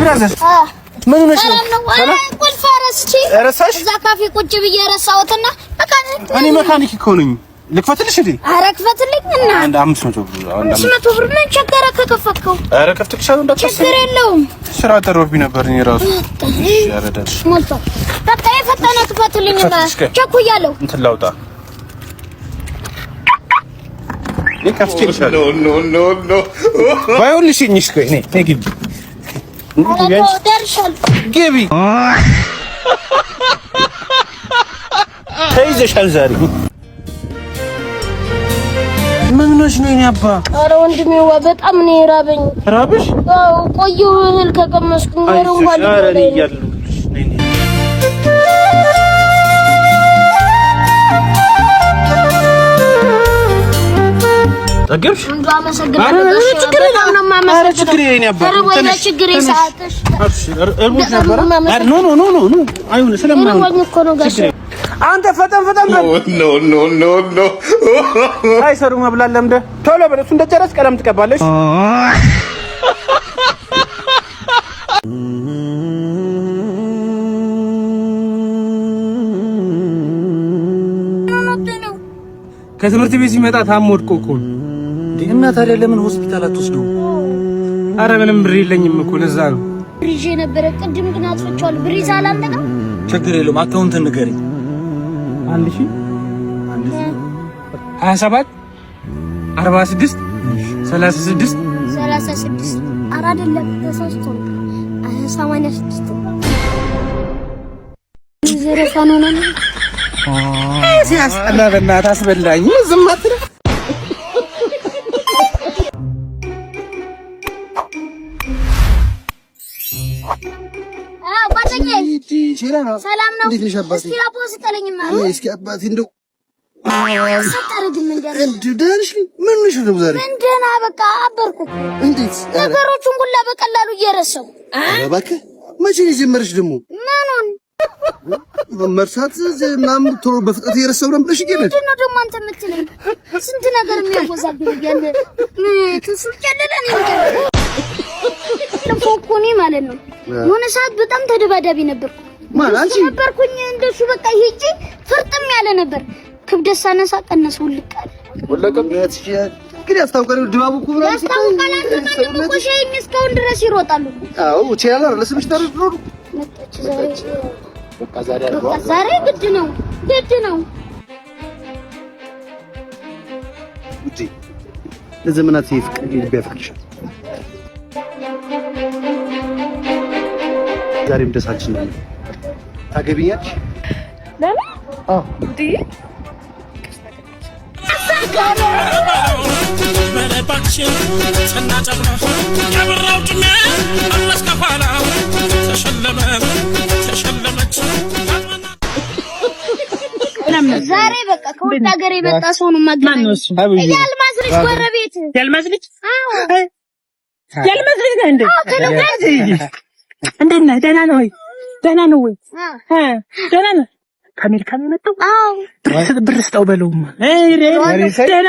ብራዘር ምን ሆነሽ ነው? ሰላም ቁልፍ ረሳሽ? እዛ ካፌ ቁጭ ብዬ ረሳሁትና እኔ መካኒክ እኮ ነኝ። ልክፈትልሽ እንዴ? ኧረ ክፈትልኝ። አንድ 500 ብር 500 ብር ምን ቸገረ ከከፈትከው? ኧረ ከፍትልሻለሁ እንዳትከፍት። ችግር የለውም። ስራ ተሮብኝ ነበር እኔ ራሱ። ያረዳሽ ሞልቶ በቃ የፈጠነ ክፈትልኝና ቸኩያለሁ። እንትን ላውጣ ይከፍትልሻለሁ። ኖ ባይሆንልሽ እሺ ቆይ ነይ ግቢ ግቢ ተይዘሻል ዛሬ ምን ነሽ ነው የኔ አባ? ኧረ ወንድሜዋ በጣም ነው የራበኝ። ራብሽ? አዎ ቆየሁ እህል ከቀመስኩኝ ነው እንኳን ጠገብሽ? እንደው አመሰግናለሁ። ችግር የኔ አባ ችግር ሰዓትሽ እርቦሽ ነበር? ኖ አይሁን ስለማይሆን እኮ ነው ጋሽ አንተ ፈጠን ኖ አይሰሩ መብላት ለምደህ ቶሎ በል። እሱ እንደጨረስ ቀለም ትቀባለሽ። ከትምህርት ቤት ሲመጣ ታሞ ወድቆ እኮ እና ታዲያ ለምን ሆስፒታል አትወስደው? አረ ምንም ብር የለኝም እኮ ለዛ ነው። ብር ይዤ ነበረ ቅድም ግን አጥፍቻለሁ። ብር ይዘሃል አንተ ጋር? ችግር የለውም አካውንትን ንገረኝ። 1000 27 46 36 ኧረ አይደለም ተሳስቶ 86 ዘረፋ ነው። ሲያስጠላ በእናትህ አስበላኝ። ዝም አትልም? ሰላም ነው። እስኪ አቦስ ተለኝማ እስኪ አባቴ እንደው ሰጣረድም ደህንሽ ምን ነሽ ነው ዛሬ? እንደና በቃ አበርኩ። እንዴት ነገሮቹን ሁላ በቀላሉ እየረሳሁ። እባክህ መቼ ነው የጀመረሽ ደግሞ? ምኑን መርሳት ምናምን ቶሎ በፍጥነት እየረሳሁ ነው ብለሽ ይገለጥ ምንድን ነው ደግሞ አንተ የምትለኝ? ስንት ነገር የሚያወዛግብ ያለ ትስቀለለን ለፎኮኔ ማለት ነው። የሆነ ሰዓት በጣም ተደባዳቢ ነበርኩ ማለት ነበርኩኝ። እንደሱ በቃ ሂጂ ፍርጥም ያለ ነበር። ክብደት ሳነሳ ቀነሰው ልቃል ወለቀበት ግን ያስታውቃል። ድባቡ እኮ ነው ያስታውቃል። አንተ እኮ ሸኝ እስካሁን ድረስ ይሮጣሉ። አዎ ቻላ ለስምሽ ተረድሮ መጣች ዛሬ ግድ ነው ውጪ ለዘመናት ይፍቅር ቢያፈቅርሻል። ዛሬም ደሳችን ነው። ታገቢኛለሽ? ለምን? አዎ እንዴ በለባችን ሰናጨብራሽ ያበራው ድሜ አለስከፋላው ተሸለመች ዛሬ በቃ ከወጣ ሀገር የመጣ ሰው ነው ማግኘት። ያልማዝ ልጅ ጎረቤት ያልማዝ ልጅ? አዎ ያልማዝ ልጅ ነው እንዴ? እንዴት ነህ? ደህና ነው ወይ? ደህና ነው ወይ? ደህና ነው። ከአሜሪካ ነው የመጣው? አዎ ብር ስጠው በለውማ። ደህና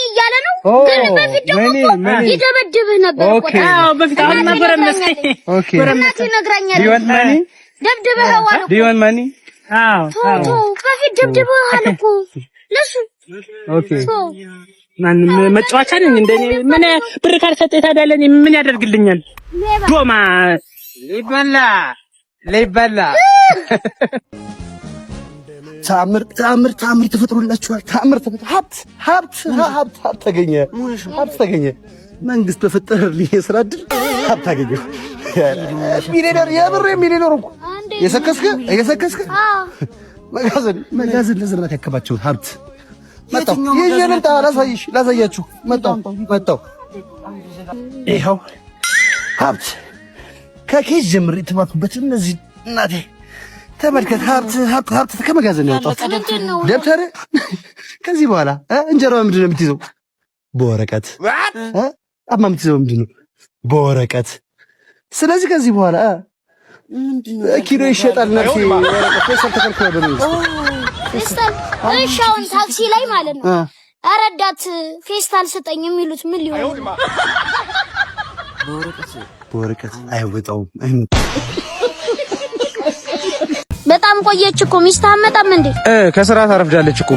እያለ ነው። ግን በፊት ደግሞ ይደበድብህ ነበር እኮ። አዎ በፊት አሁን ነበር መስኪ። ኦኬ እናቴ ነግራኛለች። ዲዋን ማኒ ደብድበኸዋል እኮ። ዲዋን ማኒ አዎ በፊት ደብድበኸዋል እኮ ለሱ። ኦኬ ማንም መጫወቻ ነኝ እንደኔ። ምን ብር ካልሰጠኝ ታዲያ ለኔ ምን ያደርግልኛል? ዶማ ሊበላ ታምር ተፈጥሮላችኋል። ሀብት ተገኘ። መንግስት በፈጠረልኝ የሥራ ዕድል ሀብት አገኘሁ። ሚሊዮነር ሚሊዮነር እኮ የሰከስከ መጋዘን ለዘመናት ያከማቸውን ሀብት መጣሁ። የየለምጣ ላሳያችሁ መጣሁ። ይኸው ሀብት ከኬስ ጀምሬ የተማርኩበት እነዚህ እናቴ ተመልከት። ሀብት ከመጋዘን ያወጣሁት ደብተር። ከዚህ በኋላ እንጀራው ምንድን ነው የምትይዘው? በወረቀት አማ የምትይዘው ምንድን ነው? በወረቀት። ስለዚህ ከዚህ በኋላ ኪሎ ይሸጣል። ነፍሴ ወረቀት ተከልክሏል በመንግስት። እሺ ታክሲ ላይ ማለት ነው ረዳት ፌስታል ስጠኝ የሚሉት ምን ሊሆን? በወረቀት አይወጣውም። በጣም ቆየች እኮ ሚስት አመጣም እንዴ? ከስራ ታረፍዳለች እኮ።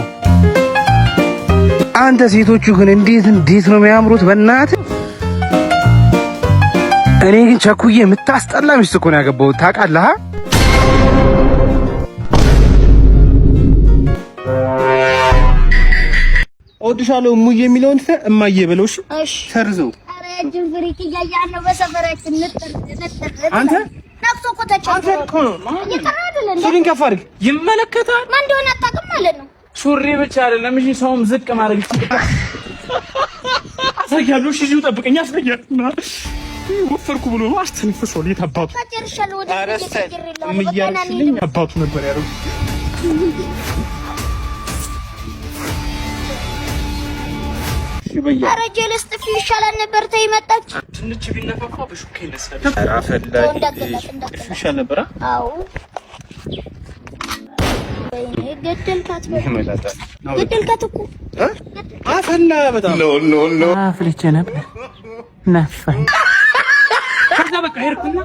አንተ ሴቶቹ ግን እንዴት ነው የሚያምሩት በእናትህ። እኔ ግን ቸኩዬ የምታስጠላ ሚስት እኮ ነው ያገባሁት ታውቃለህ? እወድሻለሁ እሙዬ የሚለውን እማዬ በለው። እሺ ሰርዘው። ኧረ ጅንፍሪክ እያያለሁ በሰፈራችን ንጥር አንተ ነክቶ እኮ ተቸግሮ ሱሪን ከፍ አድርግ። ይመለከታል። ማን እንደሆነ አታውቅም ማለት ነው። ሱሪ ብቻ አይደለም እሺ፣ ሰውም ዝቅ ማድረግ ይችላል። አሳያለሁ። እሺ እዚሁ ጠብቀኝ። አሳያለሁ። ወፈርኩ ብሎ ነው አስተንፍሶ ለታባቱ ታጨርሻለሁ። ወደ ምያርሽልኝ አባቱ ነበር ያለው። ኧረ ጀለስ ጥፊ ይሻላል ነበር። ተይ መጣች ትንሽ ቢነፋፋ በሹካ ይነሳል። ኧረ አፈላጊ ጥፊ ይሻል ነበር። አዎ ገደልካት እኮ አፈላ በጣም ኖ አፍልቼ ነበር ነፋኝ። ከዛ በቃ ሄድኩና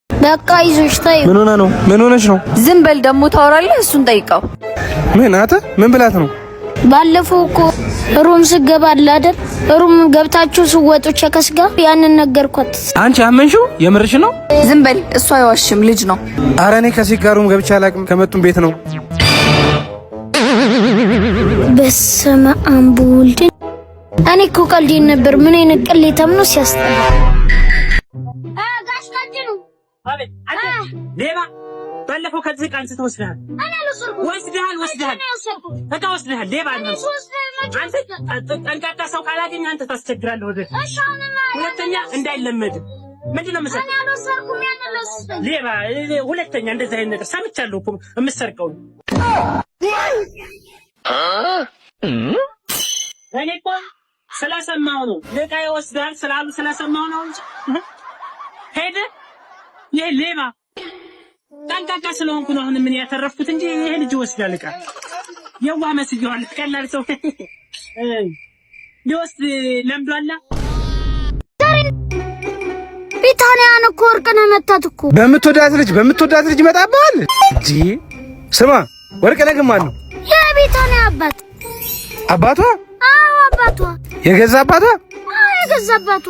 በቃ ይዞሽ ታይ። ምን ሆነ ነው? ምን ሆነሽ ነው? ዝም በል ደግሞ ታወራለህ። እሱን ጠይቀው። ምን አተ ምን ብላት ነው? ባለፈው እኮ ሩም ስገባ አይደል? ሩም ገብታችሁ ስወጡ ቸከስ ጋር ያንን ነገርኳት። አንቺ አመንሽው? የምርሽ ነው? ዝም በል እሱ አይዋሽም፣ ልጅ ነው። ኧረ እኔ ከሴት ጋር ሩም ገብቼ አላውቅም። ከመጡም ቤት ነው። በስመ አብ ወልድ። እኔ እኮ ቀልዴን ነበር። ምን አይነት ቅሌታም ነው ሲያስጠላ። ጋሽ ካጅኑ አቤት አንተ ሌባ ባለፈው ከዚህ ቃል ስትወስደሃል። እኔ አልወሰድኩም። ወስደሃል በቃ ወስደሃል። ሌባ አንተ ጠንቃቃ ሰው ካላገኘ አንተ ታስቸግራለህ። ወደ ሁለተኛ እንዳይለመድ ምንድን ነው የምሰርቀው? እኔ አልወሰድኩም። ያንን ለውሰድ ሌባ ሁለተኛ እንደዚህ አይነት ነገር ሰምቻለሁ እኮ የምትሰርቀው። እኔ እኮ ስለሰማሁ ነው። ልቃ ይወስዳል ስላሉ ስለሰማሁ ነው እንጂ ሄደ ይሄ ሌባ ጠንቃቃ ስለሆንኩ ነው አሁን ምን ያተረፍኩት እንጂ ይሄ ልጅ ወስዳል ዕቃ የዋህ መስዬዋል። ቀላል ሰው ሊወስድ ለምዷላ። ቢታንያን እኮ ወርቅነህ መታት እኮ በምትወዳት ልጅ ይመጣብሃል እንጂ። ስማ ወርቅነህ ግን ማን ነው? የቢታንያ አባቷ? አዎ አባቷ። የገዛ አባቷ? አዎ የገዛ አባቷ።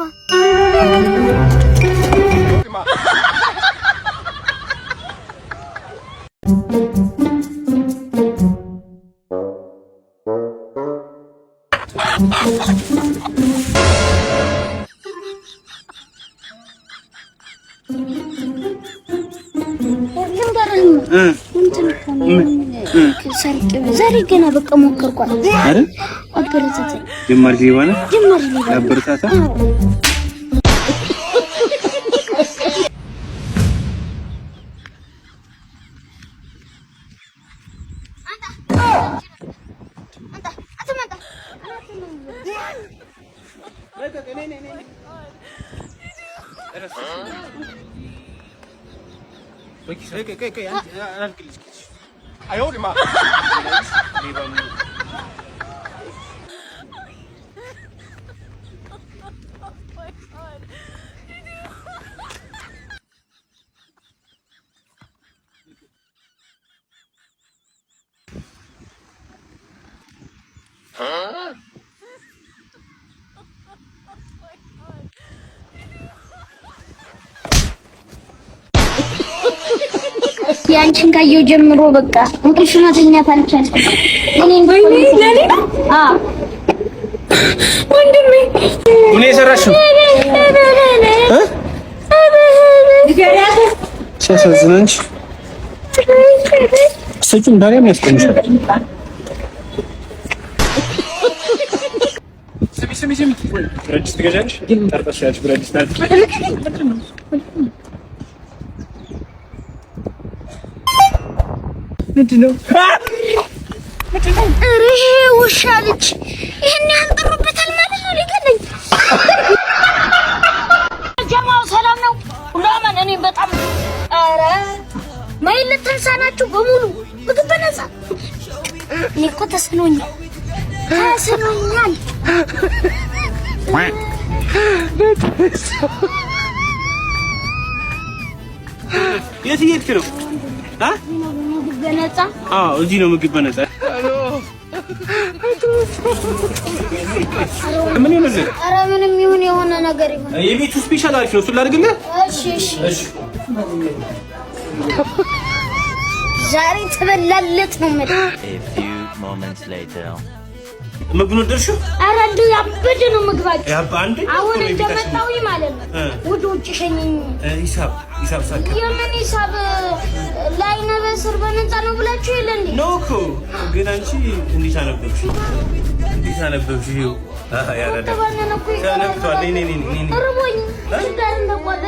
ዛሬ ገና በቃ ሞከርኳት አይደል? አበረታታ ጀማሪ ሊባና አበረታታ።哎呦我的妈！ ያንቺን ካየው ጀምሮ በቃ እንቅልፍ መተኛት አልቻልኩም። እኔ ለኔ ወንድሜ ምን የሰራሽው? ሲያሳዝነንሽ ሰጪው እንዳለም ያስቀምሻል። ስሚ ብረድስት ትገዣለሽ? ጠርጠሽ ያለሽ ብረድስት አለ። ምንድን ነው? እሬ ውሻ ልጅ ይሄን ያንጠሩበታል ማለት ነው ሊገለኝ ጀማው ሰላም ነው ሁላማን እኔ በጣም አረ ማይለት ተንሳናችሁ በሙሉ ምግብ በነፃ እኔ እኮ ተስኖኛል የት እየሄድክ ነው? ምግብ በነፃ አዎ እዚህ ነው ምግብ በነፃ ምን ይሆናል? ኧረ ምንም ይሁን የሆነ ነገር ይሁን የቤቱ ስፔሻል አሪፍ ነው እሱን ላድርግልህ? እሺ ዛሬ ተበላለት ነው ማለት A few moments later ምግቡን ወደድሽው? ኧረ እንደው ያበደ ነው ምግባችሁ አንዴ አሁን እንደመጣሁኝ ማለት ነው ውጭ ሸኘኝ ሂሳብ ሳካ የምን ሂሳብ ለዓይነ በስር በነፃ ነው ብላችሁ የለ እንዴ ነው እኮ ግን አንቺ እንዴት አነበብሽ ይኸው ያረዳ ተባነነ እኮ ተነክቷል ነይ ርቦኝ ዳር እንደቆለ